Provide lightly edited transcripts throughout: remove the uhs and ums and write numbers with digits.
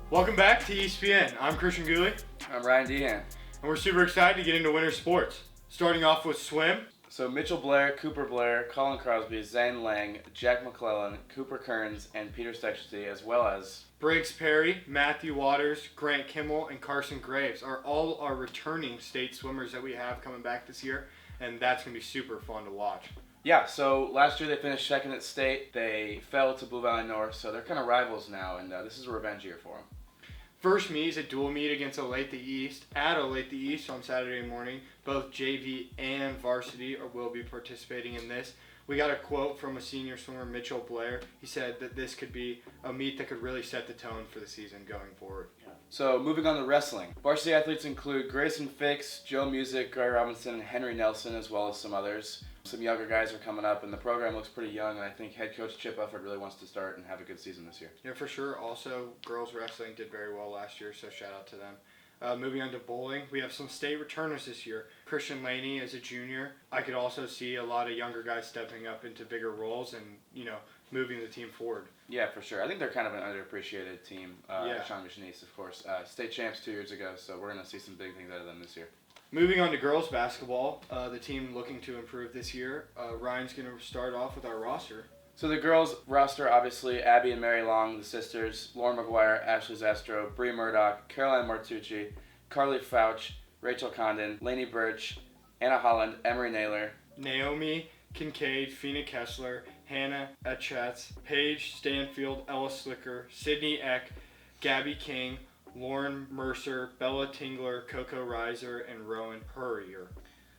Welcome back to EastPN. I'm Christian Gooley. I'm Ryan Dehan. And we're super excited to get into winter sports. Starting off with swim. So Mitchell Blair, Cooper Blair, Colin Crosby, Zane Lang, Jack McClellan, Cooper Kearns, and Peter Stexty, as well as Briggs Perry, Matthew Waters, Grant Kimmel, and Carson Graves are all our returning state swimmers that we have coming back this year. And that's going to be super fun to watch. Yeah, so last year they finished second at state. They fell to Blue Valley North, so they're kind of rivals now, and this is a revenge year for them. First meet is a dual meet against Olathe East at Olathe East on Saturday morning. Both JV and varsity will be participating in this. We got a quote from a senior swimmer, Mitchell Blair. He said that this could be a meet that could really set the tone for the season going forward. So moving on to wrestling. Varsity athletes include Grayson Fix, Joe Music, Gary Robinson, and Henry Nelson, as well as some others. Some younger guys are coming up, and the program looks pretty young, and I think head coach Chip Ufford really wants to start and have a good season this year. Yeah, for sure. Also, girls wrestling did very well last year, so shout out to them. Moving on to bowling, we have some state returners this year. Christian Laney is a junior. I could also see a lot of younger guys stepping up into bigger roles and, moving the team forward. Yeah, for sure. I think they're kind of an underappreciated team. Yeah. Shawnee Mission East, of course. State champs 2 years ago, so we're going to see some big things out of them this year. Moving on to girls basketball, the team looking to improve this year. Ryan's going to start off with our roster. So the girls roster, obviously, Abby and Mary Long, the sisters, Lauren McGuire, Ashley Zastro, Bree Murdoch, Caroline Martucci, Carly Fouch, Rachel Condon, Lainey Birch, Anna Holland, Emery Naylor, Naomi Kincaid, Fina Kessler, Hannah Etchatz, Paige Stanfield, Ella Slicker, Sydney Eck, Gabby King, Lauren Mercer, Bella Tingler, Coco Reiser, and Rowan Purrier.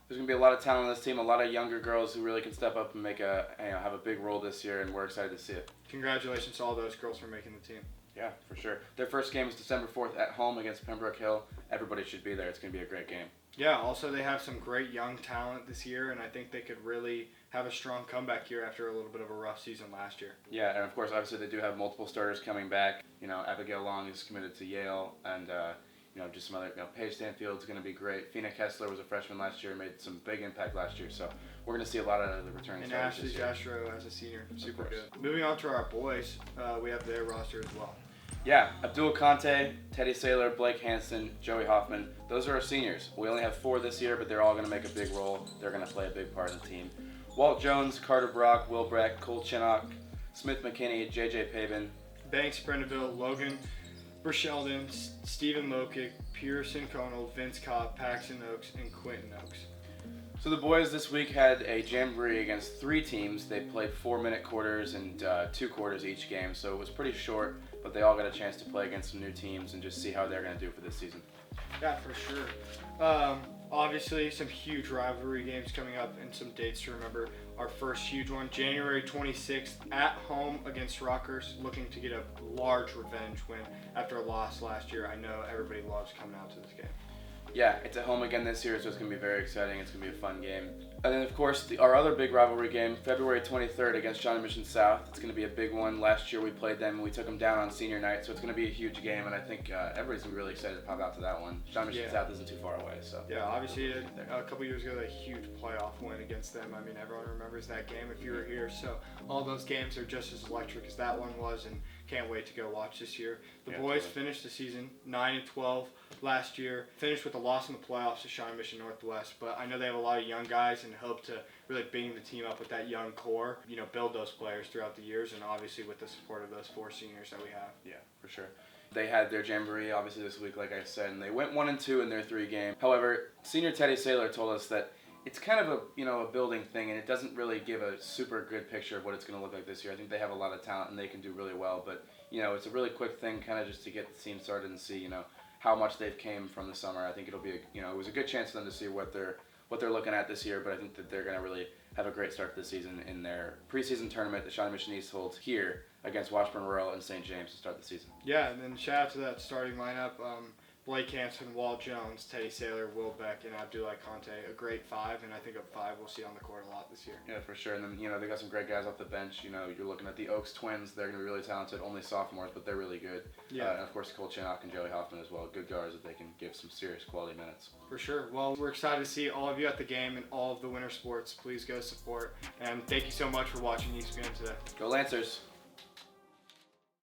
There's going to be a lot of talent on this team, a lot of younger girls who really can step up and have a big role this year, and we're excited to see it. Congratulations to all those girls for making the team. Yeah, for sure. Their first game is December 4th at home against Pembroke Hill. Everybody should be there. It's going to be a great game. Yeah, also they have some great young talent this year, and I think they could really have a strong comeback year after a little bit of a rough season last year. Yeah, and of course, obviously, they do have multiple starters coming back. Abigail Long is committed to Yale, and just some other, Paige Stanfield is going to be great. Fina Kessler was a freshman last year, made some big impact last year, so we're going to see a lot of the returning and starters Ashley this year. Astro as a senior, super good. Moving on to our boys, we have their roster as well. Yeah, Abdul Conte, Teddy Saylor, Blake Hansen, Joey Hoffman. Those are our seniors. We only have 4 this year, but they're all going to make a big role. They're going to play a big part in the team. Walt Jones, Carter Brock, Will Breck, Cole Chinnock, Smith McKinney, JJ Pabin, Banks Prendeville, Logan Sheldon, Stephen Lokic, Pearson Conal, Vince Cobb, Paxton Oaks, and Quentin Oaks. So the boys this week had a jamboree against 3 teams. They played 4-minute quarters and 2 quarters each game, so it was pretty short, but they all got a chance to play against some new teams and just see how they're going to do for this season. Yeah, for sure. Obviously, some huge rivalry games coming up and some dates to remember. Our first huge one, January 26th, at home against Rockers, looking to get a large revenge win after a loss last year. I know everybody loves coming out to this game. Yeah, it's at home again this year, so it's going to be very exciting. It's going to be a fun game. And then, of course, our other big rivalry game, February 23rd against Shawnee Mission South. It's going to be a big one. Last year we played them and we took them down on senior night, so it's going to be a huge game, and I think everybody's going to be really excited to pop out to that one. Shawnee Mission South isn't too far away. So. Yeah, obviously a couple years ago, that huge playoff win against them. I mean, everyone remembers that game if you were here, so all those games are just as electric as that one was, and can't wait to go watch this year. The boys finished the season 9-12 last year, finished with a loss in the playoffs to Shawnee Mission Northwest, but I know they have a lot of young guys and hope to really beam the team up with that young core, build those players throughout the years, and obviously with the support of those 4 seniors that we have. Yeah, for sure. They had their jamboree, obviously, this week, like I said, and they went 1-2 in their 3 games. However, senior Teddy Saylor told us that it's kind of a building thing, and it doesn't really give a super good picture of what it's going to look like this year. I think they have a lot of talent, and they can do really well, but, it's a really quick thing kind of just to get the team started and see, how much they've came from the summer. I think it'll be, it was a good chance for them to see what they're looking at this year, but I think that they're going to really have a great start to the season in their preseason tournament that Shawnee Mission East holds here against Washburn Rural and St. James to start the season. Yeah, and then shout out to that starting lineup. Blake Hansen, Walt Jones, Teddy Saylor, Will Beck, and Abdullah Conte. A great 5, and I think a 5 we'll see on the court a lot this year. Yeah, for sure. And then, they got some great guys off the bench. You're looking at the Oaks twins. They're going to be really talented. Only sophomores, but they're really good. Yeah. And, of course, Cole Chinnock and Joey Hoffman as well. Good guards that they can give some serious quality minutes. For sure. Well, we're excited to see all of you at the game and all of the winter sports. Please go support. And thank you so much for watching EastPN today. Go Lancers!